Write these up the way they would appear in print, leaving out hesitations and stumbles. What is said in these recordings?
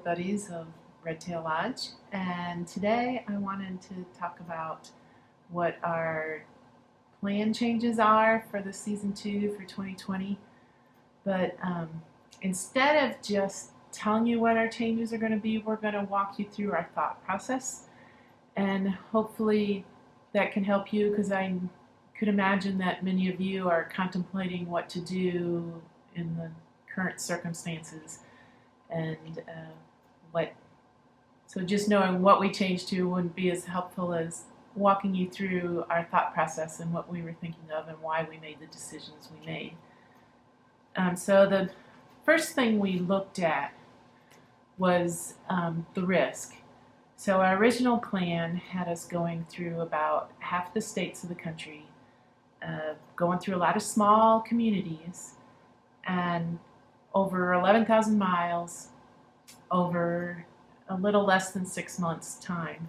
buddies of Redtail Lodge, and today I wanted to talk about what our plan changes are for the season 2 for 2020. But instead of just telling you what our changes are going to be, we're going to walk you through our thought process, and hopefully that can help you, because I could imagine that many of you are contemplating what to do in the current circumstances. And so just knowing what we changed to wouldn't be as helpful as walking you through our thought process and what we were thinking of and why we made the decisions we made. So the first thing we looked at was the risk. So our original plan had us going through about half the states of the country, going through a lot of small communities, and over 11,000 miles over a little less than 6 months' time.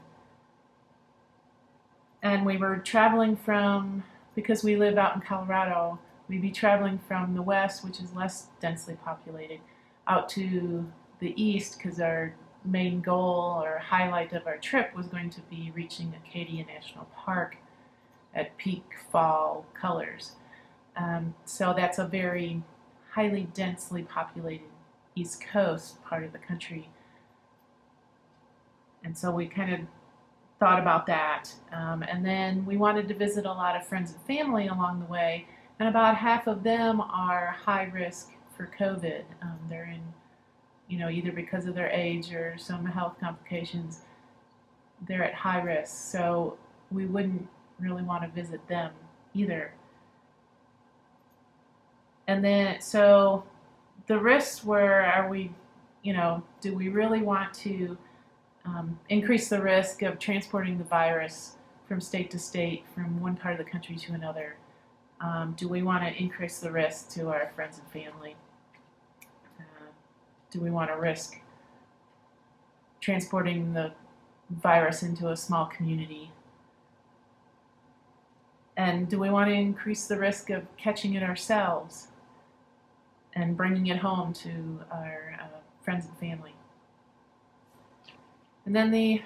And we were traveling from, because we live out in Colorado, we'd be traveling from the west, which is less densely populated, out to the east, because our main goal or highlight of our trip was going to be reaching Acadia National Park at peak fall colors. So that's a very highly densely populated East Coast part of the country. And so we kind of thought about that. And then we wanted to visit a lot of friends and family along the way, and about half of them are high risk for COVID. They're in, either because of their age or some health complications, they're at high risk. So we wouldn't really want to visit them either. And then, so the risks were, do we really want to increase the risk of transporting the virus from state to state, from one part of the country to another? Do we want to increase the risk to our friends and family? Do we want to risk transporting the virus into a small community? And do we want to increase the risk of catching it ourselves and bringing it home to our friends and family? And then the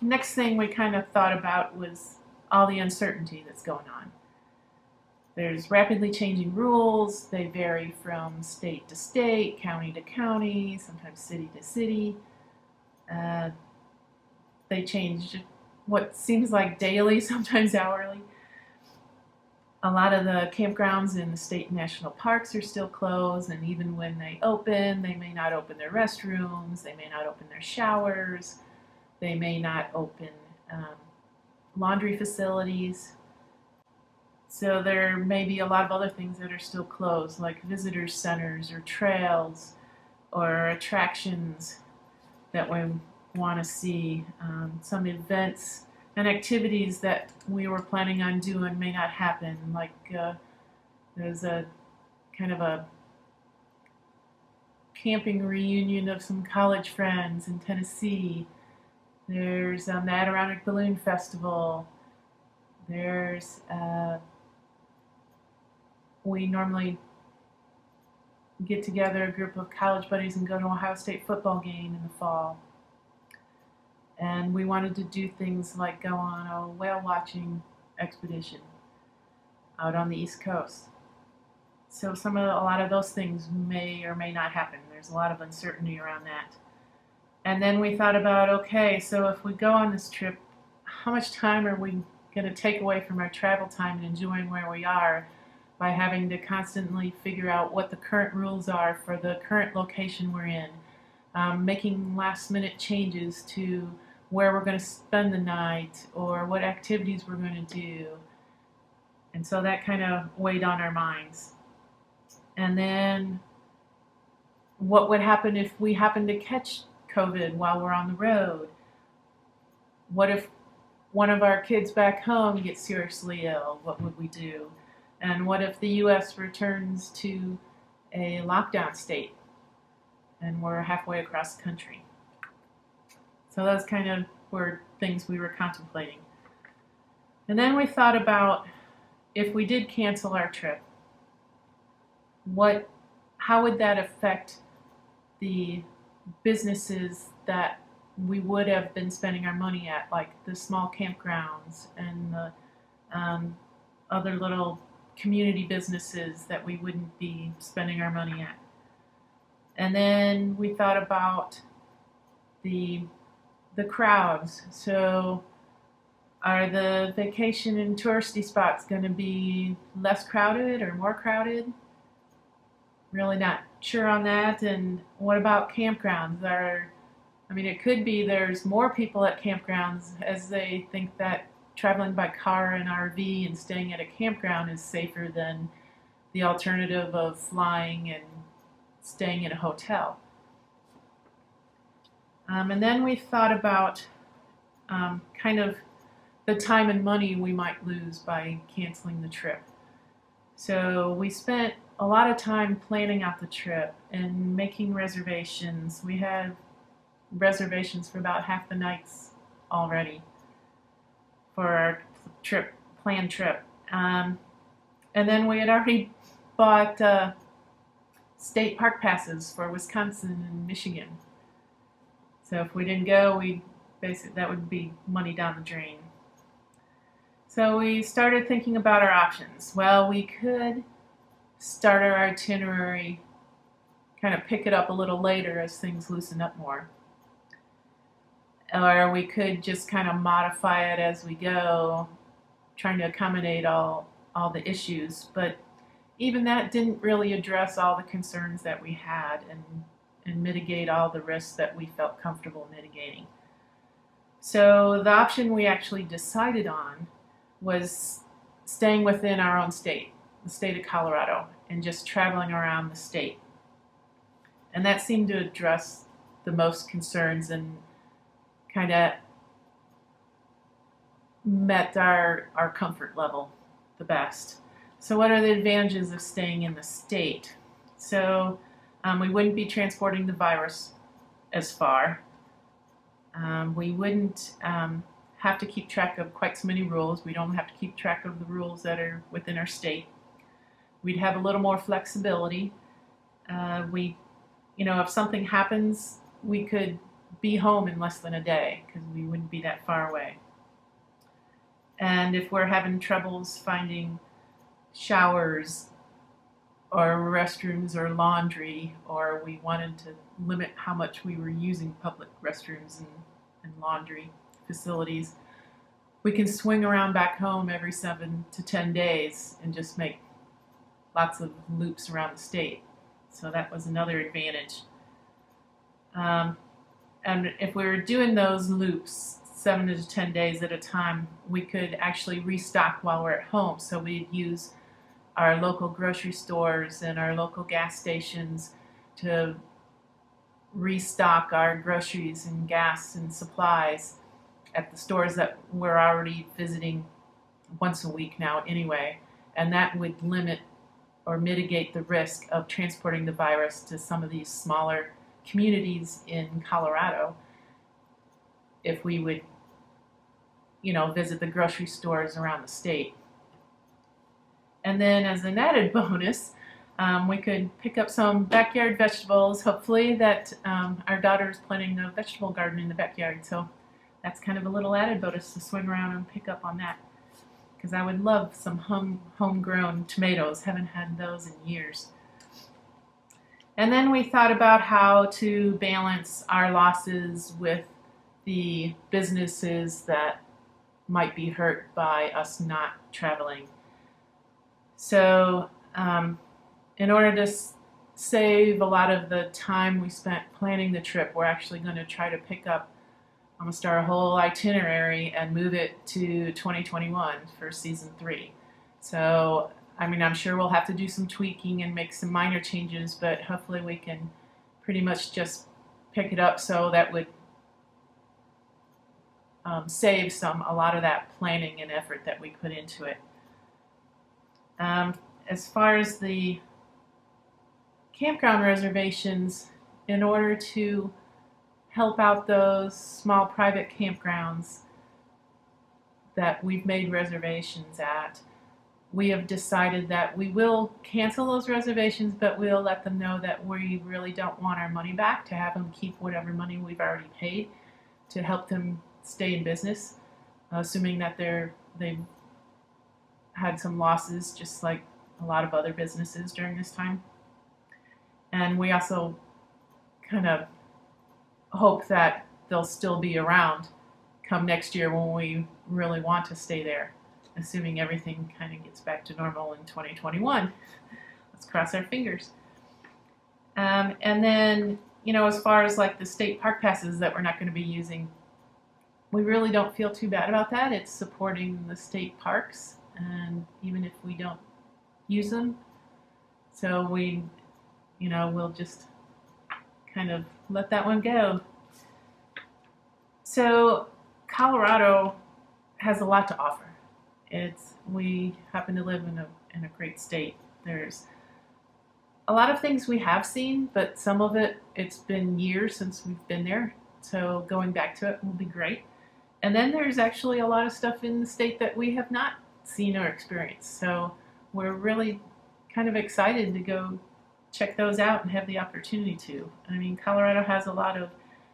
next thing we kind of thought about was all the uncertainty that's going on. There's rapidly changing rules. They vary from state to state, county to county, sometimes city to city. They change what seems like daily, sometimes hourly. A lot of the campgrounds in the state and national parks are still closed, and even when they open, they may not open their restrooms, they may not open their showers, they may not open laundry facilities. So there may be a lot of other things that are still closed, like visitor centers or trails or attractions that we want to see. Some events and activities that we were planning on doing may not happen, like there's a kind of a camping reunion of some college friends in Tennessee. There's the Adirondack Balloon Festival. There's we normally get together a group of college buddies and go to an Ohio State football game in the fall. And we wanted to do things like go on a whale watching expedition out on the East Coast. So a lot of those things may or may not happen. There's a lot of uncertainty around that. And then we thought about, okay, so if we go on this trip, how much time are we going to take away from our travel time and enjoying where we are by having to constantly figure out what the current rules are for the current location we're in, making last minute changes to where we're going to spend the night or what activities we're going to do. And so that kind of weighed on our minds. And then what would happen if we happen to catch COVID while we're on the road? What if one of our kids back home gets seriously ill? What would we do? And what if the U.S. returns to a lockdown state and we're halfway across the country? So those kind of were things we were contemplating. And then we thought about, if we did cancel our trip, how would that affect the businesses that we would have been spending our money at, like the small campgrounds and the other little community businesses that we wouldn't be spending our money at. And then we thought about the crowds. So are the vacation and touristy spots going to be less crowded or more crowded? Really not sure on that. And what about campgrounds? It could be there's more people at campgrounds as they think that traveling by car and RV and staying at a campground is safer than the alternative of flying and staying in a hotel. And then we thought about kind of the time and money we might lose by canceling the trip. So we spent a lot of time planning out the trip and making reservations. We had reservations for about half the nights already for our planned trip. And then we had already bought state park passes for Wisconsin and Michigan. So if we didn't go, that would be money down the drain. So we started thinking about our options. Well, we could start our itinerary, kind of pick it up a little later as things loosen up more. Or we could just kind of modify it as we go, trying to accommodate all the issues. But even that didn't really address all the concerns that we had and mitigate all the risks that we felt comfortable mitigating. So the option we actually decided on was staying within our own state, the state of Colorado, and just traveling around the state. And that seemed to address the most concerns and kind of met our comfort level the best. So what are the advantages of staying in the state? So we wouldn't be transporting the virus as far. We wouldn't have to keep track of quite so many rules. We don't have to keep track of the rules that are within our state. We'd have a little more flexibility. If something happens, we could be home in less than a day because we wouldn't be that far away. And if we're having troubles finding showers or restrooms or laundry, or we wanted to limit how much we were using public restrooms and laundry facilities, we can swing around back home every 7 to 10 days and just make lots of loops around the state. So that was another advantage. And if we were doing those loops 7 to 10 days at a time, we could actually restock while we're at home. So we'd use our local grocery stores and our local gas stations to restock our groceries and gas and supplies at the stores that we're already visiting once a week now anyway. And that would limit or mitigate the risk of transporting the virus to some of these smaller communities in Colorado if we would, visit the grocery stores around the state. And then as an added bonus, we could pick up some backyard vegetables, hopefully that our daughter's planting a vegetable garden in the backyard. So that's kind of a little added bonus to swing around and pick up on that. Because I would love some homegrown tomatoes. Haven't had those in years. And then we thought about how to balance our losses with the businesses that might be hurt by us not traveling. So in order to save a lot of the time we spent planning the trip, we're actually going to try to pick up almost our whole itinerary and move it to 2021 for season 3. So, I'm sure we'll have to do some tweaking and make some minor changes, but hopefully we can pretty much just pick it up so that would save a lot of that planning and effort that we put into it. As far as the campground reservations, in order to help out those small private campgrounds that we've made reservations at, we have decided that we will cancel those reservations, but we'll let them know that we really don't want our money back, to have them keep whatever money we've already paid to help them stay in business, assuming that they've had some losses, just like a lot of other businesses during this time. And we also kind of hope that they'll still be around come next year when we really want to stay there, assuming everything kind of gets back to normal in 2021. Let's cross our fingers. And then, as far as like the state park passes that we're not going to be using, we really don't feel too bad about that. It's supporting the state parks, and even if we don't use them, so we'll just kind of let that one go. So Colorado has a lot to offer. We happen to live in a great state. There's a lot of things we have seen, but some of it's been years since we've been there, so going back to it will be great. And then there's actually a lot of stuff in the state that we have not seen or experienced, so we're really kind of excited to go check those out and have the opportunity to. I mean, Colorado has a lot of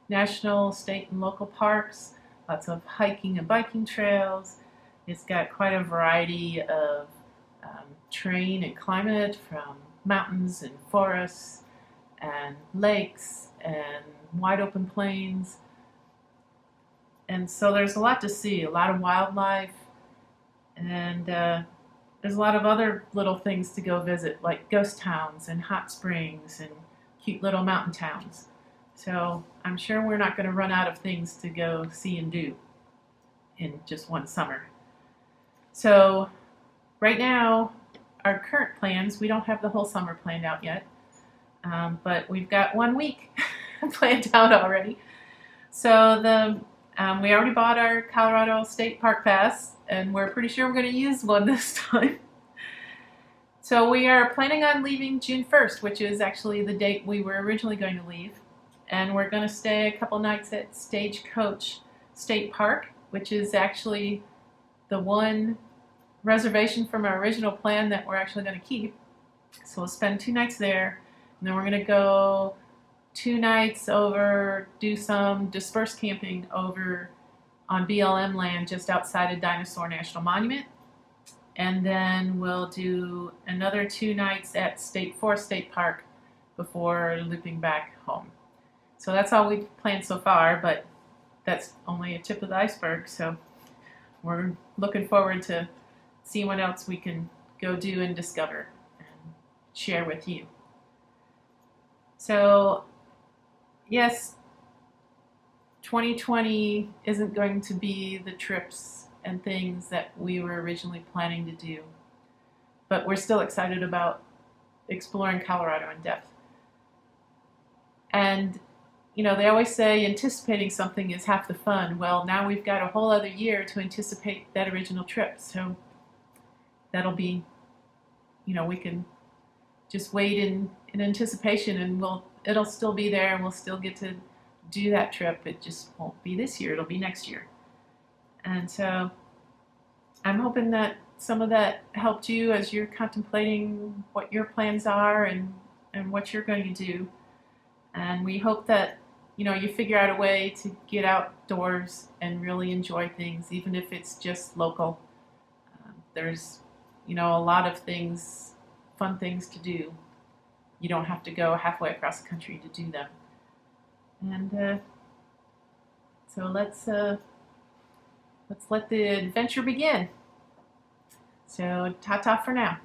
national, state, and local parks, lots of hiking and biking trails. It's got quite a variety of terrain and climate, from mountains and forests and lakes and wide open plains. And so there's a lot to see, a lot of wildlife, and there's a lot of other little things to go visit, like ghost towns and hot springs and cute little mountain towns. So I'm sure we're not going to run out of things to go see and do in just one summer. So right now, our current plans, we don't have the whole summer planned out yet, but we've got 1 week planned out already. So we already bought our Colorado State Park Pass, and we're pretty sure we're going to use one this time. So we are planning on leaving June 1st, which is actually the date we were originally going to leave. And we're going to stay a couple nights at Stagecoach State Park, which is actually the one reservation from our original plan that we're actually going to keep. So we'll spend 2 nights there, and then we're going to go 2 nights over, do some dispersed camping over on BLM land just outside of Dinosaur National Monument. And then we'll do another 2 nights at State Forest State Park before looping back home. So that's all we've planned so far, but that's only a tip of the iceberg. So we're looking forward to seeing what else we can go do and discover and share with you. So yes, 2020 isn't going to be the trips and things that we were originally planning to do, but we're still excited about exploring Colorado in depth. And they always say anticipating something is half the fun. Well, now we've got a whole other year to anticipate that original trip, so that'll be, we can just wait in anticipation, and it'll still be there, and we'll still get to do that trip. It just won't be this year, it'll be next year. And so I'm hoping that some of that helped you as you're contemplating what your plans are and what you're going to do. And we hope that you figure out a way to get outdoors and really enjoy things, even if it's just local. There's a lot of things, fun things to do. You don't have to go halfway across the country to do them. And so let's let the adventure begin. So ta-ta for now.